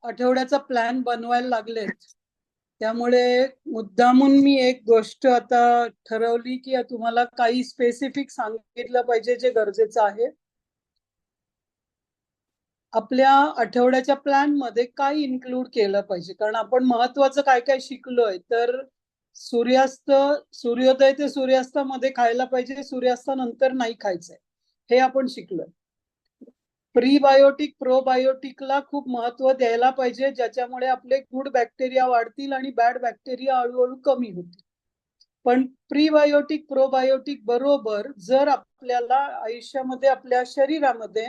आठवड्याचा प्लॅन बनवायला लागलेत. त्यामुळे मुद्दामून मी एक गोष्ट आता ठरवली की तुम्हाला काही स्पेसिफिक सांगितलं पाहिजे जे गरजेचं आहे. आपल्या आठवड्याच्या प्लॅन मध्ये काय इन्क्लूड केलं पाहिजे, कारण आपण महत्वाचं काय काय शिकलोय. तर सूर्योदय ते सूर्यास्तामध्ये खायला पाहिजे, सूर्यास्तानंतर नाही खायचंय, हे आपण शिकलोय. प्रीबायोटिक प्रोबायोटिकला खूप महत्व द्यायला पाहिजे, ज्याच्यामुळे आपले गुड बॅक्टेरिया वाढतील आणि बॅड बॅक्टेरिया हळूहळू कमी होतील. पण प्रीबायोटिक प्रोबायोटिक बरोबर जर आपल्याला आयुष्यामध्ये आपल्या शरीरामध्ये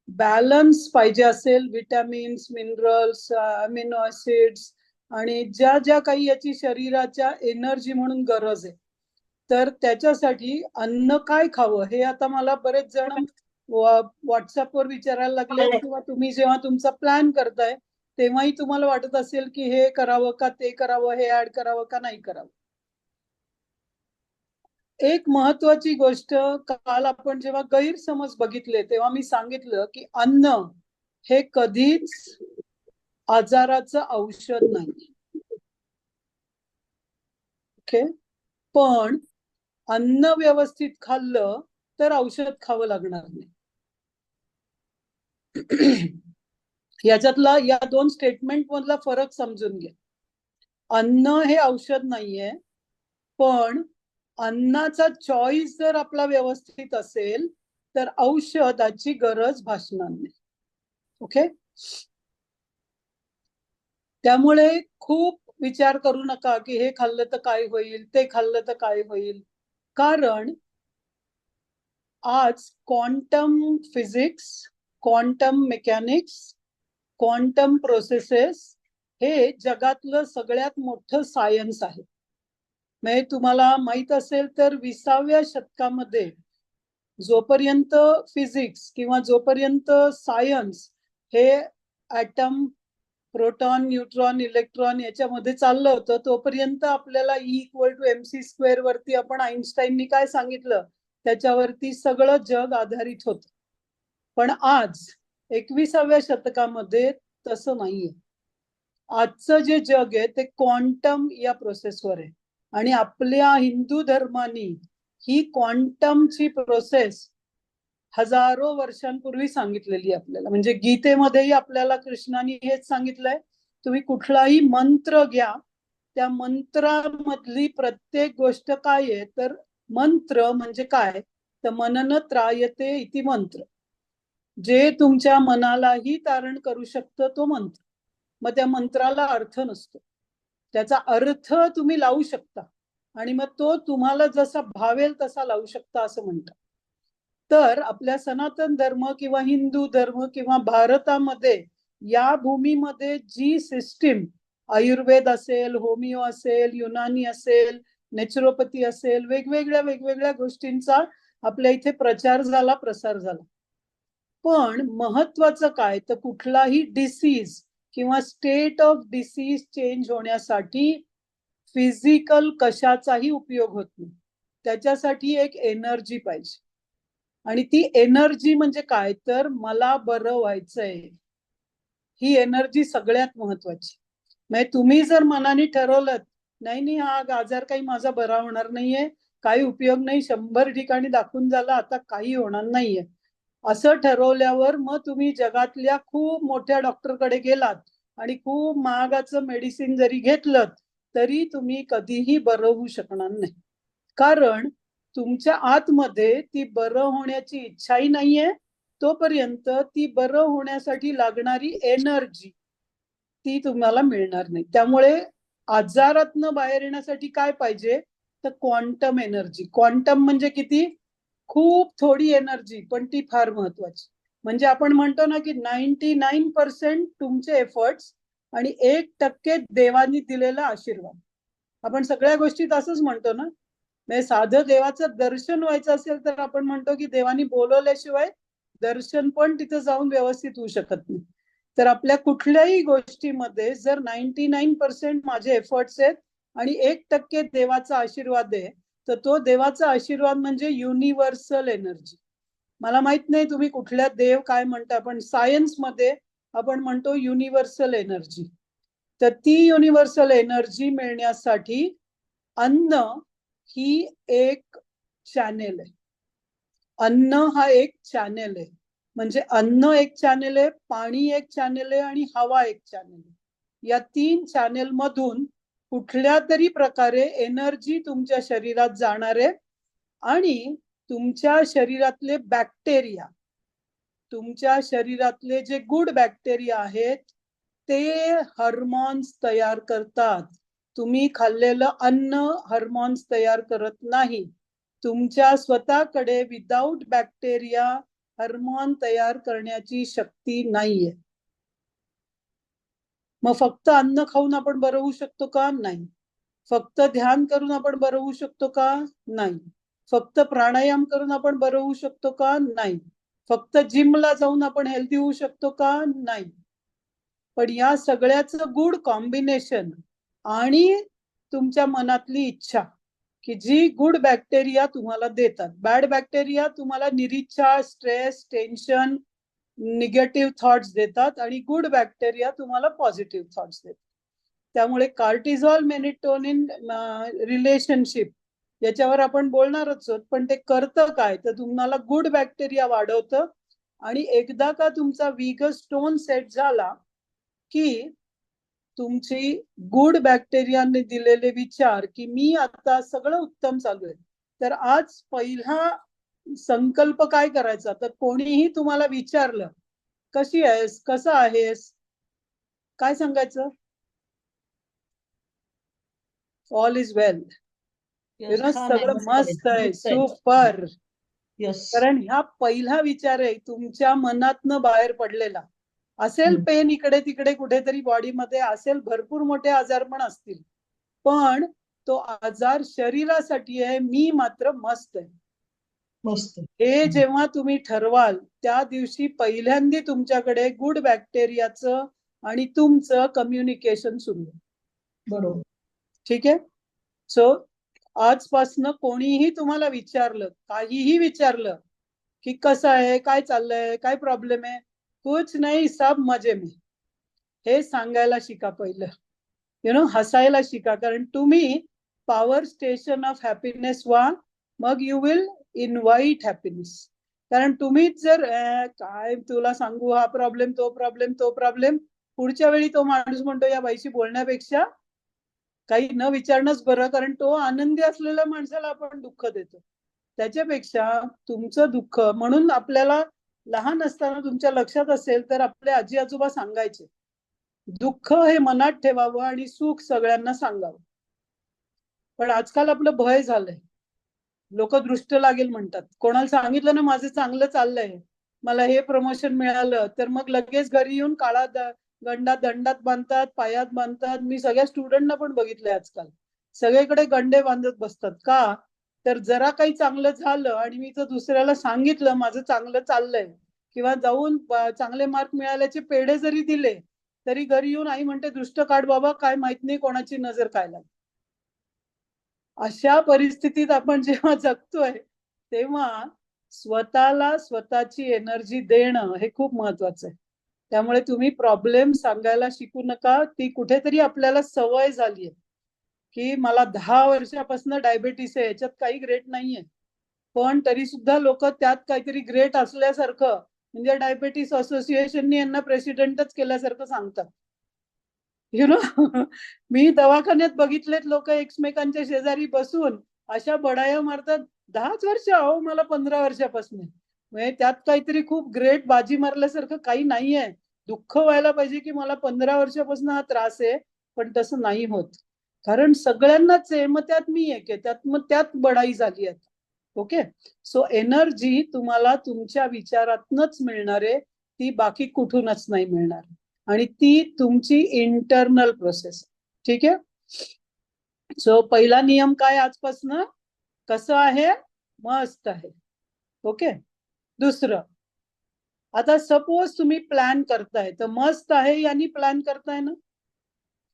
बॅलन्स पाहिजे असेल, विटॅमिन्स, मिनरल्स, अमिनो ऍसिड्स आणि ज्या ज्या काही याची शरीराच्या एनर्जी म्हणून गरज आहे, तर त्याच्यासाठी अन्न काय खावं हे आता मला बरेच जण व्हॉट्सअपवर विचारायला लागले, किंवा तुम्ही जेव्हा तुमचा प्लॅन करताय तेव्हाही तुम्हाला वाटत असेल की हे करावं का ते करावं, हे ऍड करावं का नाही करावं. एक महत्वाची गोष्ट, काल आपण जेव्हा गैरसमज बघितले तेव्हा मी सांगितलं की अन्न हे कधीच आजाराचं औषध नाही. ओके, पण अन्न व्यवस्थित खाल्लं तर औषध खावं लागणार नाही. याच्यातला या दोन स्टेटमेंट मधला फरक समजून घ्या. अन्न हे औषध नाहीये, पण अन्नाचा चॉईस जर आपला व्यवस्थित असेल तर औषधाची गरज भासणार नाही. ओके, त्यामुळे खूप विचार करू नका की हे खाल्लं तर काय होईल, ते खाल्लं तर काय होईल. कारण आज quantum physics, quantum mechanics, quantum processes हे जगातलं सगळ्यात मोठं सायन्स आहे. म्हणजे तुम्हाला माहित असेल तर 20व्या शतकामध्ये जोपर्यंत फिजिक्स किंवा जोपर्यंत सायन्स हे ॲटम, प्रोटॉन, न्यूट्रॉन, इलेक्ट्रॉन याच्यामध्ये चाललं होतं, तोपर्यंत आपल्याला E=mc² वरती आपण आईन्स्टाईननी काय सांगितलं त्याच्यावरती सगळं जग आधारित होतं. पण आज 21व्या शतकामध्ये तसं नाहीये. आजचं जे जग आहे ते क्वांटम या प्रोसेसवर आहे, आणि आपल्या हिंदू धर्मानी ही क्वांटमची प्रोसेस हजारो वर्षांपूर्वी सांगितलेली आपल्याला. म्हणजे गीतेमध्येही आपल्याला कृष्णाने हेच सांगितलंय, तुम्ही कुठलाही मंत्र घ्या, त्या मंत्रामधली प्रत्येक गोष्ट काय आहे, तर मंत्र म्हणजे काय, तर मनन त्रायते इति मंत्र, जे तुमच्या मनालाही तारण करू शकतं तो मंत्र. मग त्या मंत्राला अर्थ नसतो, त्याचा अर्थ तुम्ही लावू शकता आणि मग तो तुम्हाला जसा भावेल तसा लावू शकता असं म्हणतात. तर आपल्या सनातन धर्म किंवा हिंदू धर्म किंवा भारतामध्ये या भूमीमध्ये जी सिस्टीम, आयुर्वेद असेल, होमिओ असेल, युनानी असेल, नॅचरोपॅथी असेल, वेगवेगळ्या गोष्टींचा आपल्या इथे प्रचार झाला, प्रसार झाला. पण महत्वाचं काय, तर कुठलाही डिसीज किंवा स्टेट ऑफ डिसीज चेंज होण्यासाठी फिजिकल कशाचाही उपयोग होत नाही. त्याच्यासाठी एक एनर्जी पाहिजे, आणि ती एनर्जी म्हणजे काय, तर मला बरं व्हायचंय, ही एनर्जी सगळ्यात महत्वाची. म्हणजे तुम्ही जर मनाने ठरवलं नाही हा आजार काही माझा बरा होणार नाहीये, काही उपयोग नाही, 100 ठिकाणी दाखवून झालं, आता काही होणार नाहीये, असं ठरवल्यावर मग तुम्ही जगातल्या खूप मोठ्या डॉक्टरकडे गेलात आणि खूप महागाचं मेडिसिन जरी घेतलं तरी तुम्ही कधीही बरं होऊ शकणार नाही. कारण तुमच्या आतमध्ये ती बरं होण्याची इच्छाही नाहीये, तोपर्यंत ती बरं होण्यासाठी लागणारी एनर्जी ती तुम्हाला मिळणार नाही. त्यामुळे आजारातनं बाहेर येण्यासाठी काय पाहिजे, तर क्वांटम एनर्जी. क्वांटम म्हणजे किती, खूप थोडी एनर्जी, पण ती फार महत्वाची. म्हणजे आपण म्हणतो ना की 99% तुमचे एफर्ट्स आणि 1% देवानी दिलेला आशीर्वाद. आपण सगळ्या गोष्टीत असंच म्हणतो ना. म्हणजे साधं देवाचं दर्शन व्हायचं असेल तर आपण म्हणतो की देवानी बोलवल्याशिवाय दर्शन पण तिथं जाऊन व्यवस्थित होऊ शकत नाही. तर आपल्या कुठल्याही गोष्टीमध्ये जर 99% माझे एफर्ट्स आहेत आणि 1% देवाचा आशीर्वाद आहे, तर तो देवाचा आशीर्वाद म्हणजे युनिव्हर्सल एनर्जी. मला माहित नाही तुम्ही कुठल्या देव काय म्हणता, पण सायन्स मध्ये आपण म्हणतो युनिव्हर्सल एनर्जी. तर ती युनिव्हर्सल एनर्जी मिळण्यासाठी अन्न ही एक चॅनेल आहे. अन्न हा एक चॅनेल आहे. म्हणजे अन्न एक चॅनेल आहे, पाणी एक चॅनेल आहे आणि हवा एक चॅनेल आहे. या 3 चॅनेल मधून कुठल्या तरी प्रकारे एनर्जी तुमच्या शरीरात जाणार आहे आणि तुमच्या शरीरातले बॅक्टेरिया, तुमच्या शरीरातले जे गुड बॅक्टेरिया आहेत ते हार्मोन्स तयार करतात. तुम्ही खाल्लेलं अन्न हार्मोन्स तयार करत नाही. तुमच्या स्वतःकडे विदाउट बॅक्टेरिया हार्मोन तयार करण्याची शक्ती नाहीये. मग फक्त अन्न खाऊन आपण बरं होऊ शकतो का? नाही. फक्त ध्यान करून आपण बरं होऊ शकतो का? नाही. फक्त प्राणायाम करून आपण बरं होऊ शकतो का? नाही. फक्त जिमला जाऊन आपण हेल्दी होऊ शकतो का? नाही. पण या सगळ्याचं गुड कॉम्बिनेशन आणि तुमच्या मनातली इच्छा की जी गुड बॅक्टेरिया तुम्हाला देतात. बॅड बॅक्टेरिया तुम्हाला निरीच्छा, स्ट्रेस, टेन्शन, निगेटिव्ह थॉट्स देतात आणि गुड बॅक्टेरिया तुम्हाला पॉझिटिव्ह थॉट्स देतात. त्यामुळे कार्टिझॉल मेलेटोनिन रिलेशनशिप याच्यावर आपण बोलणारच आहोत, पण ते करतं काय तर तुम्हाला गुड बॅक्टेरिया वाढवतं आणि एकदा का तुमचा वीगर स्टोन सेट झाला की तुमची गुड बॅक्टेरियाने दिलेले विचार की मी आता सगळं उत्तम चालू आहे, तर आज पहिला संकल्प काय करायचा, तर कोणीही तुम्हाला विचारलं कशी आहेस, कसं आहेस, काय सांगायचं? ऑल इज वेल. सगळं मस्त आहे, सुपर. कारण ह्या पहिला विचार आहे तुमच्या मनातनं बाहेर पडलेला. असेल पेन इकडे तिकडे कुठेतरी बॉडीमध्ये असेल, भरपूर मोठे आजार पण असतील, पण तो आजार शरीरासाठी आहे, मी मात्र मस्त आहे. मस्त. हे जेव्हा तुम्ही ठरवाल त्या दिवशी पहिल्यांदा तुमच्याकडे गुड बॅक्टेरियाचं आणि तुमचं कम्युनिकेशन सुरू आहे. बरोबर. ठीक आहे. सो आजपासनं कोणीही तुम्हाला विचारलं, काहीही विचारलं की कसं आहे, काय चाललंय, काय प्रॉब्लेम आहे, कुछ नाही सब मजे में, हे सांगायला शिका पहिलं. हसायला शिका. कारण तुम्ही पॉवर स्टेशन ऑफ हॅपीनेस व्हा, मग यू विल इन्व्हाइट हॅपीनेस. कारण तुम्हीच जर काय तुला सांगू, हा प्रॉब्लेम, तो प्रॉब्लेम, तो प्रॉब्लेम, पुढच्या वेळी तो माणूस म्हणतो या बाईशी बोलण्यापेक्षा काही न विचारणंच बरं. कारण तो आनंदी असलेल्या माणसाला आपण दुःख देतो. त्याच्यापेक्षा तुमचं दुःख, म्हणून आपल्याला लहान असताना तुमच्या लक्षात असेल तर आपले आजी आजोबा सांगायचे दुःख हे मनात ठेवावं आणि सुख सगळ्यांना सांगावं. पण आजकाल आपलं भय झालंय, लोक दृष्ट लागेल म्हणतात. कोणाला सांगितलं ना माझं चांगलं चाललंय, मला हे प्रमोशन मिळालं, तर मग लगेच घरी येऊन काळा दंडात बांधतात, पायात बांधतात. मी सगळ्या स्टुडंटना पण बघितलंय आजकाल, सगळीकडे गंडे बांधत बसतात. का तर जरा काही चांगलं झालं आणि मी जर दुसऱ्याला सांगितलं माझं चांगलं चाललंय, किंवा जाऊन चांगले मार्क मिळाल्याचे पेढे जरी दिले, तरी घरी येऊन आई म्हणते दृष्ट काढ बाबा, काय माहित नाही कोणाची नजर काय लागली. अशा परिस्थितीत आपण जेव्हा जगतोय तेव्हा स्वतःला स्वतःची एनर्जी देणं हे खूप महत्वाचं आहे. त्यामुळे तुम्ही प्रॉब्लेम सांगायला शिकू नका. ती कुठेतरी आपल्याला सवय झालीये की मला 10 वर्षापासून डायबेटीस आहे, याच्यात काही ग्रेट नाहीये, पण तरी सुद्धा लोक त्यात काहीतरी ग्रेट असल्यासारखं, म्हणजे डायबेटीस असोसिएशनने यांना प्रेसिडेंटच केल्यासारखं सांगतात. मी दवाखान्यात बघितलेत लोक एकमेकांच्या शेजारी बसून अशा बडाया मारतात, 10च वर्ष, अहो मला 15 वर्षापासून. म्हणजे त्यात काहीतरी खूप ग्रेट बाजी मारल्यासारखं काही नाहीये. दुःख व्हायला पाहिजे की मला 15 वर्षापासून हा त्रास आहे, पण तसं नाही होत. कारण सगळ्यांनाच आहे, मग त्यात मी एक आहे, त्यात बडाई झाली आहे. ओके. सो एनर्जी तुम्हाला तुमच्या विचारातनच मिळणार आहे, ती बाकी कुठूनच नाही मिळणार. आणि ती तुमची इंटरनल प्रोसेस. ठीक आहे. सो पहिला नियम काय आजपासून, कसं आहे, मस्त आहे. ओके. दुसरं, आता सपोज तुम्ही प्लॅन करताय, तर मस्त आहे यांनी प्लॅन करताय ना,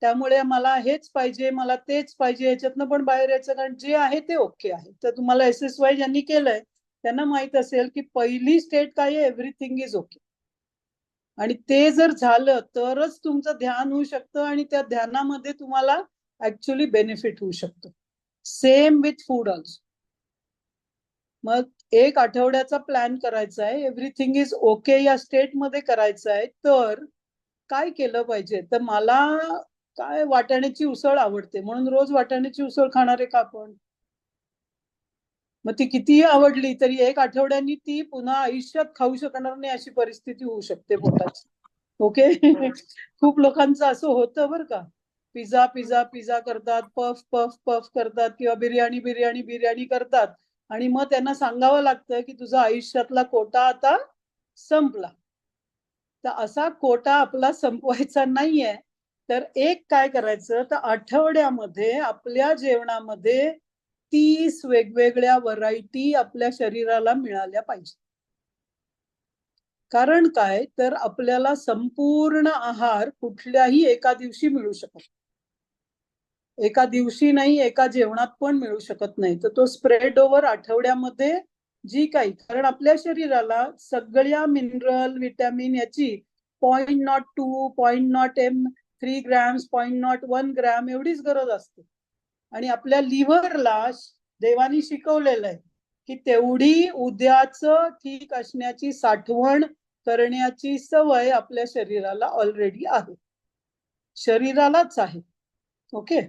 त्यामुळे मला हेच पाहिजे, मला तेच पाहिजे, याच्यातनं पण बाहेर यायचं. कारण जे आहे ते ओके आहे. तर तुम्हाला SSY ज्यांनी केलंय त्यांना माहित असेल की पहिली स्टेट काय आहे, एव्हरीथिंग इज ओके. आणि ते जर झालं तरच तुमचं ध्यान होऊ शकतं आणि त्या ध्यानामध्ये तुम्हाला ऍक्च्युली बेनिफिट होऊ शकतो. Same with food also. मग एक आठवड्याचा प्लॅन करायचा आहे, एव्हरीथिंग इज ओके या स्टेटमध्ये करायचं आहे, तर काय केलं पाहिजे? तर मला काय वाटाण्याची उसळ आवडते म्हणून रोज वाटाण्याची उसळ खाणार आहे का आपण? मग ती कितीही आवडली तरी एक आठवड्यानी ती पुन्हा आयुष्यात खाऊ शकणार नाही अशी परिस्थिती होऊ शकते पोटाची. ओके. खूप लोकांचं असं होतं बरं का. पिझ्झा पिझ्झा पिझ्झा करतात, पफ पफ पफ करतात किंवा बिर्याणी बिर्याणी बिर्याणी करतात आणि मग त्यांना सांगावं लागतं की तुझा आयुष्यातला कोटा आता संपला. तर असा कोटा आपला संपवायचा नाहीये. तर एक काय करायचं, तर आठवड्यामध्ये आपल्या जेवणामध्ये 30 वेगवेगळ्या व्हरायटी आपल्या शरीराला मिळाल्या पाहिजे. कारण काय, तर आपल्याला संपूर्ण आहार कुठल्याही एका दिवशी मिळू शकत, एका दिवशी नाही, एका जेवणात पण मिळू शकत नाही. तर तो स्प्रेड ओव्हर आठवड्यामध्ये जी काही, कारण आपल्या शरीराला सगळ्या मिनरल विटॅमिन याची 0.02 0.03 ग्रॅम्स 0.01 ग्रॅम एवढीच गरज असते. आणि आपल्या लिव्हरला देवानी शिकवलेलं आहे की तेवढी उद्याच ठीक असण्याची साठवण करण्याची सवय आपल्या शरीराला ऑलरेडी आहे, शरीरालाच आहे. ओके.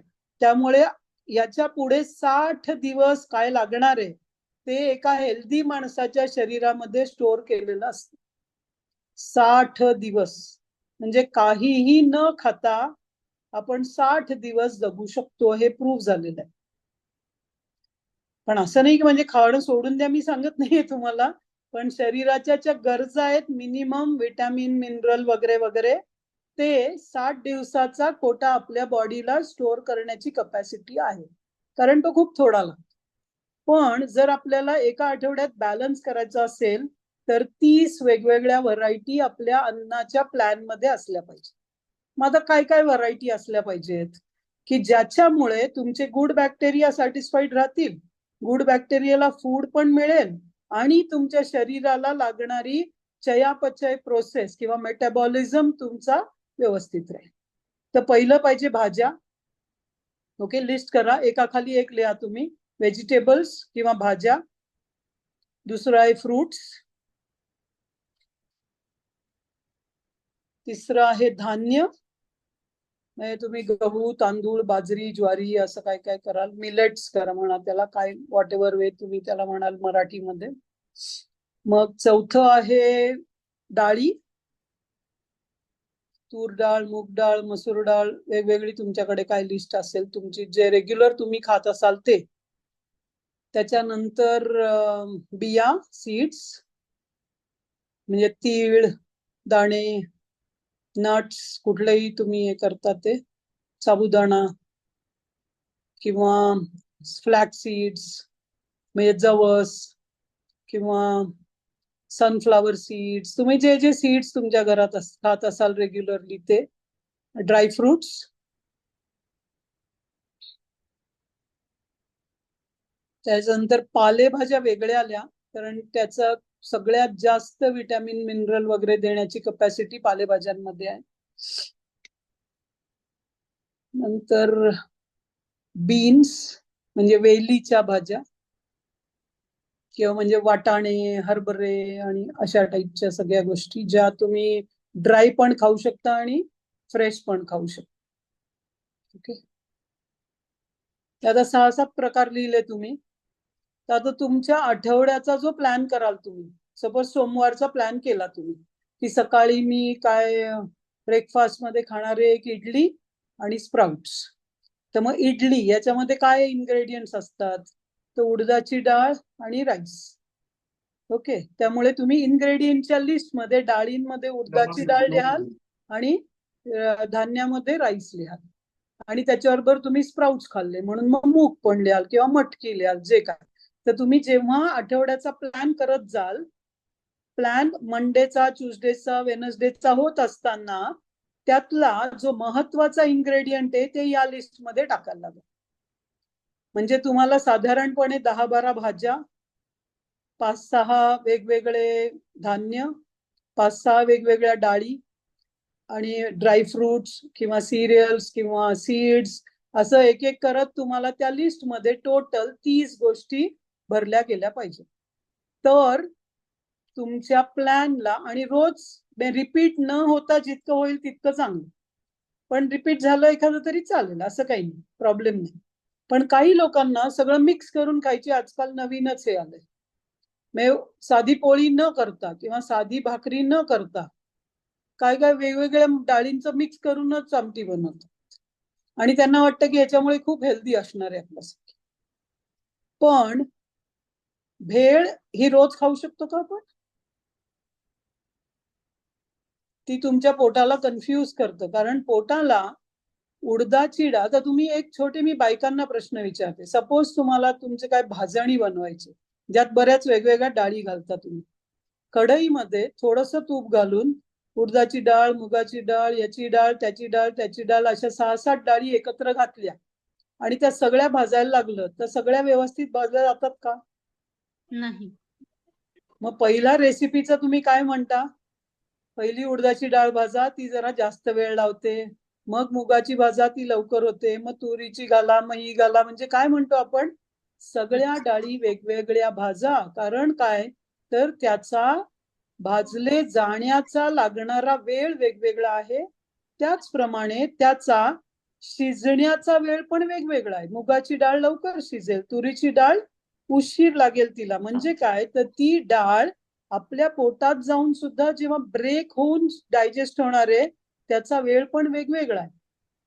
त्यामुळे याच्या पुढे 60 दिवस काय लागणार आहे ते एका हेल्दी माणसाच्या शरीरामध्ये स्टोअर केलेलं असतं. 60 दिवस म्हणजे काहीही न खाता आपण 60 दिवस जगू शकतो, हे प्रूव्ह झालेलं आहे. पण असं नाही की म्हणजे खाणं सोडून द्या, मी सांगत नाहीये तुम्हाला, पण शरीराच्या ज्या गरजा आहेत मिनिमम विटॅमिन मिनरल वगैरे वगैरे, ते 60 दिवसाचा कोटा आपल्या बॉडीला स्टोअर करण्याची कपॅसिटी आहे, कारण तो खूप थोडा लागतो. पण जर आपल्याला एका आठवड्यात बॅलन्स करायचं असेल तर 30 वेगवेगळ्या व्हरायटी आपल्या अन्नाच्या प्लॅन मध्ये असल्या पाहिजे. मग आता काय काय व्हरायटी असल्या पाहिजेत की ज्याच्यामुळे तुमचे गुड बॅक्टेरिया सॅटिस्फाईड राहतील, गुड बॅक्टेरियाला फूड पण मिळेल आणि तुमच्या शरीराला लागणारी चयापचय प्रोसेस किंवा मेटाबॉलिझम तुमचा व्यवस्थित राहील. तर पहिलं पाहिजे भाज्या. ओके, लिस्ट करा, एकाखाली एक लिहा तुम्ही. व्हेजिटेबल्स किंवा भाज्या. दुसरं आहे फ्रुट्स. तिसरं आहे धान्य, म्हणजे तुम्ही गहू तांदूळ बाजरी ज्वारी असं काय काय कराल, मिलेट्स करा म्हणा त्याला, काय व्हॉट एव्हर वे तुम्ही त्याला म्हणाल मराठीमध्ये. मग चौथं आहे डाळी, तूर डाळ मूग डाळ मसूर डाळ, वेगवेगळी तुमच्याकडे काय लिस्ट असेल तुमची, जे रेग्युलर तुम्ही खात असाल ते. त्याच्यानंतर बिया सीड्स, म्हणजे तीळ दाणे नट्स कुठलेही तुम्ही हे करता ते, साबुदाणा किंवा फ्लॅक्स सीड्स म्हणजे जवस किंवा सनफ्लावर सीड्स, तुम्ही जे जे सीड्स तुमच्या घरात खात असाल रेग्युलरली ते. ड्राय फ्रुट्स, त्याच्यानंतर पालेभाज्या वेगळ्या आल्या, कारण त्याचा सगळ्यात जास्त विटॅमिन मिनरल वगैरे देण्याची कपॅसिटी पालेभाज्यांमध्ये आहे. नंतर बीन्स म्हणजे वेलीच्या भाज्या किंवा म्हणजे वाटाणे हरभरे आणि अशा टाईपच्या सगळ्या गोष्टी ज्या तुम्ही ड्राय पण खाऊ शकता आणि फ्रेश पण खाऊ शकता. ओके, आता 6-7 प्रकार लिहिले तुम्ही. तर आता तुमच्या आठवड्याचा जो प्लॅन कराल तुम्ही, सपोज सोमवारचा प्लॅन केला तुम्ही की सकाळी मी काय ब्रेकफास्ट मध्ये खाणार आहे एक इडली आणि स्प्राउट्स. तर मग इडली याच्यामध्ये काय इन्ग्रेडियंट्स असतात, तर उडदाची डाळ आणि राईस. ओके, त्यामुळे तुम्ही इन्ग्रेडियंटच्या लिस्टमध्ये डाळींमध्ये उडदाची डाळ लिहाल आणि धान्यामध्ये राईस लिहाल आणि त्याच्याबरोबर तुम्ही स्प्राउट्स खाल्ले म्हणून मग मूग पण लिहाल किंवा मटकी लिहाल, जे काय. तर तुम्ही जेव्हा आठवड्याचा प्लॅन करत जाल, प्लॅन मंडेचा ट्युजडेचा वेनसडेचा होत असताना त्यातला जो महत्वाचा इन्ग्रेडियंट आहे ते या लिस्टमध्ये टाकायला लागेल. म्हणजे तुम्हाला साधारणपणे 10-12 भाज्या, 5-6 वेगवेगळे धान्य, 5-6 वेगवेगळ्या डाळी आणि ड्रायफ्रुट्स किंवा सिरियल्स किंवा सीड्स, असं एक एक करत तुम्हाला त्या लिस्टमध्ये टोटल 30 गोष्टी भरल्या गेल्या पाहिजे. तर तुमच्या प्लॅनला, आणि रोज रिपीट न होता जितकं होईल तितकं चांगलं, पण रिपीट झालं एखादं तरी चालेल, असं काही नाही, प्रॉब्लेम नाही. पण काही लोकांना सगळं मिक्स करून खायची आजकाल नवीनच हे आलंय. साधी पोळी न करता किंवा साधी भाकरी न करता काय काय वेगवेगळ्या डाळींचं मिक्स करूनच आमटी बनवतात, आणि त्यांना वाटतं की ह्याच्यामुळे खूप हेल्दी असणार आहे आपल्यासाठी. पण भेळ ही रोज खाऊ शकतो का आपण? ती तुमच्या पोटाला कन्फ्यूज करतं, कारण पोटाला उडदाची डाळ, तर तुम्ही एक छोटे, मी बायकांना प्रश्न विचारते, सपोज तुम्हाला तुमचे काय भाजणी बनवायचे ज्यात बऱ्याच वेगवेगळ्या डाळी घालता तुम्ही, कढईमध्ये थोडंसं तूप घालून उडदाची डाळ, मुगाची डाळ, याची डाळ, त्याची डाळ, त्याची डाळ, अशा 6-7 डाळी एकत्र घातल्या आणि त्या सगळ्या भाजायला लागलं तर सगळ्या व्यवस्थित भाजल्या जातात का? नाही. मग पहिला रेसिपीचं तुम्ही काय म्हणता? पहिली उडदाची डाळ भाजा, ती जरा जास्त वेळ लावते, मग मुगाची भाजा, ती लवकर होते, मग तुरीची घाला, मग ही घाला. म्हणजे काय म्हणतो आपण? सगळ्या डाळी वेगवेगळ्या भाजा. कारण काय तर त्याचा भाजले जाण्याचा लागणारा वेळ वेगवेगळा आहे, त्याचप्रमाणे त्याचा शिजण्याचा वेळ पण वेगवेगळा आहे. मुगाची डाळ लवकर शिजेल, तुरीची डाळ उशीर लागेल तिला. म्हणजे काय तर ती डाळ आपल्या पोटात जाऊन सुद्धा जेव्हा ब्रेक होऊन डायजेस्ट होणार आहे त्याचा वेळ पण वेगवेगळा आहे.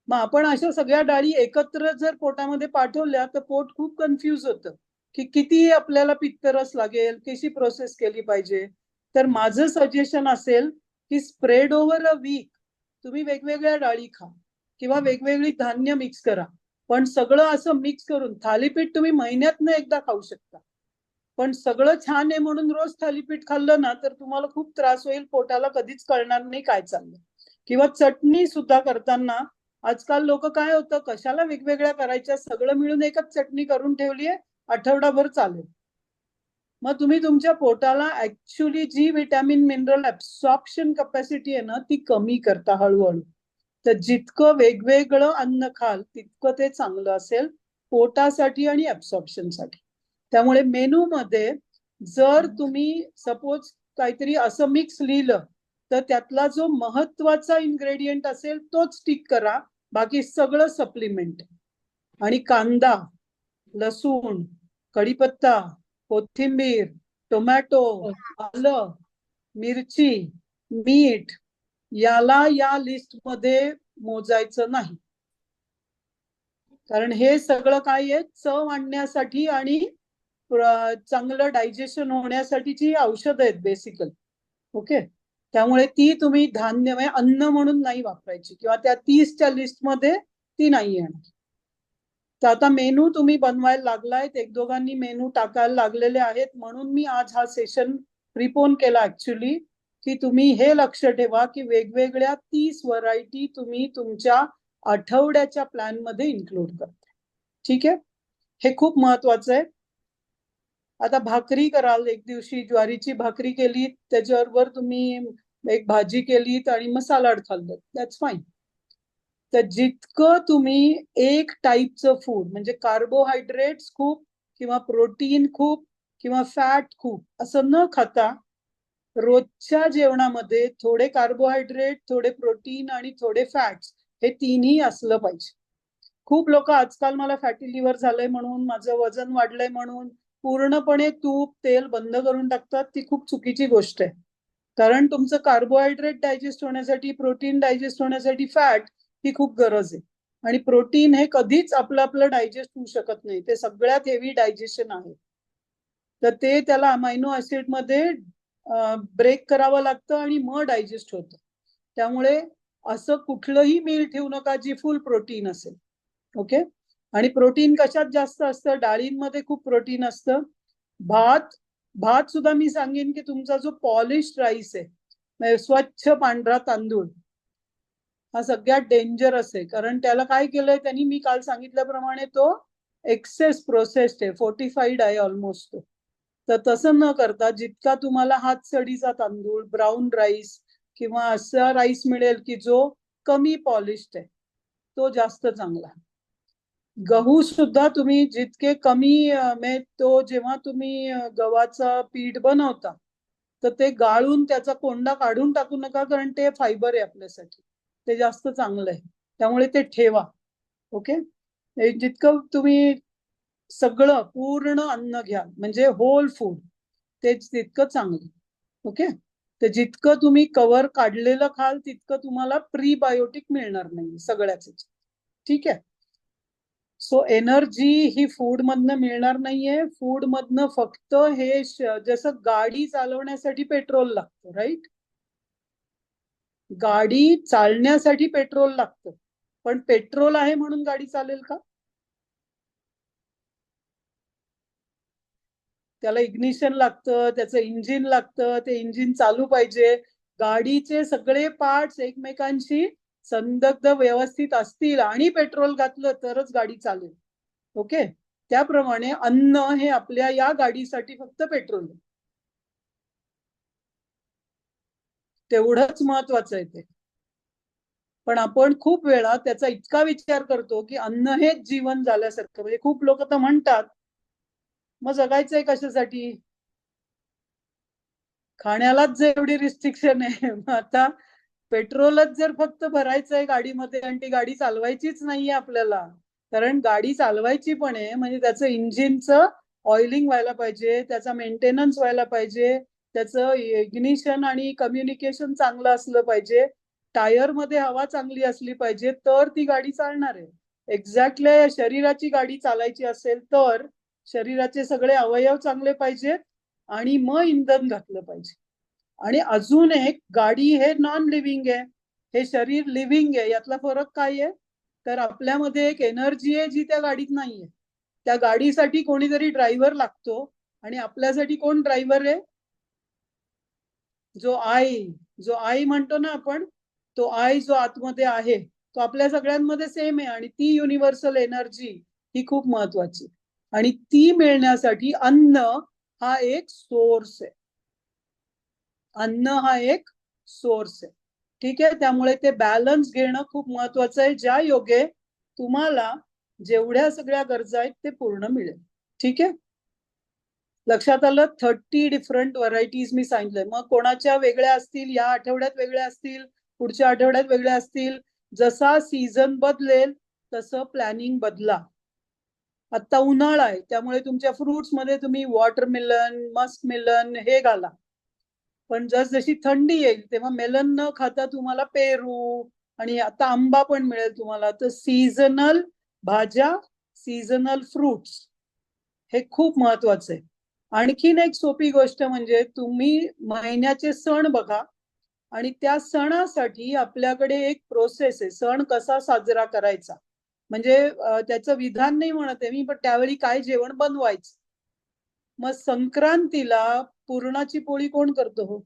मग आपण अशा सगळ्या डाळी एकत्र जर पोटामध्ये पाठवल्या तर पोट खूप कन्फ्यूज होतं की किती आपल्याला पित्तरस लागेल, कशी प्रोसेस केली पाहिजे. तर माझं सजेशन असेल की स्प्रेड ओव्हर अ वीक तुम्ही वेगवेगळ्या डाळी खा किंवा वेगवेगळी धान्य मिक्स करा, पण सगळं असं मिक्स करून थालीपीठ तुम्ही महिन्यातनं एकदा खाऊ शकता. पण सगळं छान आहे म्हणून रोज थालीपीठ खाल्लं ना तर तुम्हाला खूप त्रास होईल, पोटाला कधीच कळणार नाही काय चाललं. किंवा चटणी सुद्धा करताना आजकाल लोक काय होतं, कशाला वेगवेगळ्या करायच्या, सगळं मिळून एकच चटणी करून ठेवलीये, आठवडाभर चालेल. मग तुम्ही तुमच्या पोटाला ऍक्च्युली जी विटॅमिन मिनरल ऍब्सॉर्प्शन कॅपॅसिटी आहे ना ती कमी करता हळूहळू. तर जितकं वेगवेगळं अन्न खाल तितकं ते चांगलं असेल पोटासाठी आणि ऍब्सॉर्प्शनसाठी. त्यामुळे मेनू मध्ये जर तुम्ही सपोज काहीतरी असं मिक्स लिहिलं तर त्यातला जो महत्वाचा इन्ग्रेडियंट असेल तोच टिक करा, बाकी सगळं सप्लिमेंट. आणि कांदा, लसूण, कढीपत्ता, कोथिंबीर, टोमॅटो, आलं, मिरची, मीठ याला या लिस्ट मध्ये मोजायचं नाही, कारण हे सगळं काय आहे चव आणण्यासाठी आणि चांगलं डायजेशन होण्यासाठीची औषध आहेत बेसिकली. ओके, त्यामुळे ती तुम्ही धान्य म्हणजे अन्न म्हणून नाही वापरायची किंवा त्या 30च्या लिस्टमध्ये ती नाही येणार. तर आता मेनू तुम्ही बनवायला लागलाय, एक दोघांनी मेनू टाकायला लागलेले आहेत, म्हणून मी आज हा सेशन प्रिपोन केला ऍक्च्युली की तुम्ही हे लक्ष ठेवा की वेगवेगळ्या 30 व्हरायटी तुम्ही तुमच्या आठवड्याच्या प्लॅन मध्ये इन्क्लूड करता. ठीक आहे, हे खूप महत्वाचं आहे. आता भाकरी कराल, एक दिवशी ज्वारीची भाकरी केली, त्याच्याबरोबर तुम्ही एक भाजी केलीत आणि मग सलाड खाल्लं, दॅट्स फाईन. तर जितकं तुम्ही एक टाईपचं फूड म्हणजे कार्बोहायड्रेट्स खूप किंवा प्रोटीन खूप किंवा फॅट खूप असं न खाता रोजच्या जेवणामध्ये थोडे कार्बोहायड्रेट, थोडे प्रोटीन आणि थोडे फॅट्स हे तिन्ही असलं पाहिजे. खूप लोक आजकाल मला फॅटी लिव्हर झालंय म्हणून, माझं वजन वाढलंय म्हणून पूर्णपणे तूप तेल बंद करून टाकतात. ती खूप चुकीची गोष्ट आहे, कारण तुमचं कार्बोहायड्रेट डायजेस्ट होण्यासाठी, प्रोटीन डायजेस्ट होण्यासाठी फॅट ही खूप गरज आहे. आणि प्रोटीन हे कधीच आपलं डायजेस्ट होऊ शकत नाही, ते सगळ्यात हेवी डायजेशन आहे. तर ते त्याला अमायनो ऍसिड मध्ये ब्रेक करावं लागतं आणि मग डायजेस्ट होतं. त्यामुळे असं कुठलंही मील ठेवू नका जी फुल प्रोटीन असेल. ओके, आणि प्रोटीन कशात जास्त असतं? डाळींमध्ये खूप प्रोटीन असतं. भात सुद्धा मी सांगेन की तुमचा जो पॉलिश राईस आहे म्हणजे स्वच्छ पांढरा तांदूळ हा सगळ्यात डेंजरस आहे, कारण त्याला काय केलंय त्यांनी, मी काल सांगितल्याप्रमाणे तो एक्सेस प्रोसेस्ड आहे, फोर्टिफाईड आहे ऑलमोस्ट तो. तर तसं न करता जितका तुम्हाला हातसडीचा तांदूळ, ब्राऊन राईस किंवा असा राईस मिळेल की जो कमी पॉलिश्ड आहे तो जास्त चांगला. गहू सुद्धा तुम्ही जितके कमी तो जेव्हा तुम्ही गव्हाचा पीठ बनवता तर ते गाळून त्याचा कोंडा काढून टाकू नका, कारण ते फायबर आहे आपल्यासाठी, ते जास्त चांगलं आहे. त्यामुळे ते ठेवा. ओके. जितकं तुम्ही सगळं पूर्ण अन्न घ्या म्हणजे होल फूड, ते तितकं चांगलं. ओके. तर जितकं तुम्ही कव्हर काढलेलं खाल तितकं तुम्हाला प्रीबायोटिक मिळणार नाही सगळ्याच. ठीक आहे. सो एनर्जी ही फूड मधनं मिळणार नाहीये. फूड मधनं फक्त हे जसं गाडी चालवण्यासाठी पेट्रोल लागतं, राईट? गाडी चालण्यासाठी पेट्रोल लागतं, पण पेट्रोल आहे म्हणून गाडी चालेल का? त्याला इग्निशन लागतं, त्याचं इंजिन लागतं, ते इंजिन चालू पाहिजे. गाडीचे सगळे पार्ट्स एकमेकांशी संलग्न व्यवस्थित असतील आणि पेट्रोल घातलं तरच गाडी चालेल. ओके. त्याप्रमाणे अन्न हे आपल्या या गाडीसाठी फक्त पेट्रोल, तेवढंच महत्वाचं आहे ते. पण आपण खूप वेळा त्याचा इतका विचार करतो की अन्न हेच जीवन झाल्यासारखं. म्हणजे खूप लोक तर म्हणतात मग जगायचंय कशासाठी, खाण्यालाच जेवढी रिस्ट्रिक्शन आहे मग आता पेट्रोलच जर फक्त भरायचंय गाडीमध्ये आणि ती गाडी चालवायचीच नाहीये आपल्याला, कारण गाडी चालवायची पण आहे म्हणजे त्याचं इंजिनचं ऑइलिंग व्हायला पाहिजे, त्याचा मेंटेनन्स व्हायला पाहिजे, त्याचं इग्निशन आणि कम्युनिकेशन चांगलं असलं पाहिजे, टायर मध्ये हवा चांगली असली पाहिजे, तर ती गाडी चालणार आहे. एक्झॅक्टली शरीराची गाडी चालायची असेल तर शरीराचे सगळे अवयव चांगले पाहिजेत आणि मग इंधन घातलं पाहिजे. आणि अजून एक, गाडी हे नॉन लिव्हिंग आहे, हे शरीर लिव्हिंग आहे. यातला फरक काय आहे? तर आपल्यामध्ये एक एनर्जी आहे जी त्या गाडीत नाहीये. त्या गाडीसाठी कोणीतरी ड्रायव्हर लागतो आणि आपल्यासाठी कोण ड्रायव्हर आहे? जो आई म्हणतो ना आपण, तो आई जो आतमध्ये आहे तो आपल्या सगळ्यांमध्ये सेम आहे. आणि ती युनिव्हर्सल एनर्जी ही खूप महत्वाची, आणि ती मिळण्यासाठी अन्न हा एक सोर्स आहे. अन्न हा एक सोर्स आहे. ठीक आहे. त्यामुळे ते बॅलन्स घेणं खूप महत्वाचं आहे, ज्या योगे तुम्हाला जेवढ्या सगळ्या गरजा आहेत ते पूर्ण मिळेल. ठीक आहे. लक्षात आलं? 30 डिफरंट व्हरायटीज मी सांगितलंय. मग कोणाच्या वेगळ्या असतील, या आठवड्यात वेगळ्या असतील, पुढच्या आठवड्यात वेगळ्या असतील. जसा सीझन बदलेल तसं प्लॅनिंग बदला. आता उन्हाळा आहे त्यामुळे तुमच्या फ्रुट्स मध्ये तुम्ही वॉटरमेलन, मस्क मेलन हे घाला. पण जशी थंडी येईल तेव्हा मेलन न खाता तुम्हाला पेरू आणि आता आंबा पण मिळेल तुम्हाला. तर सीझनल भाज्या, सीझनल फ्रुट्स हे खूप महत्वाचं आहे. आणखीन एक सोपी गोष्ट म्हणजे तुम्ही महिन्याचे सण बघा आणि त्या सणासाठी आपल्याकडे एक प्रोसेस आहे. सण कसा साजरा करायचा म्हणजे त्याचं विधान नाही म्हणत आहे मी, पण त्यावेळी काय जेवण बनवायचं. मग संक्रांतीला पुरणाची पोळी कोण करतो हो?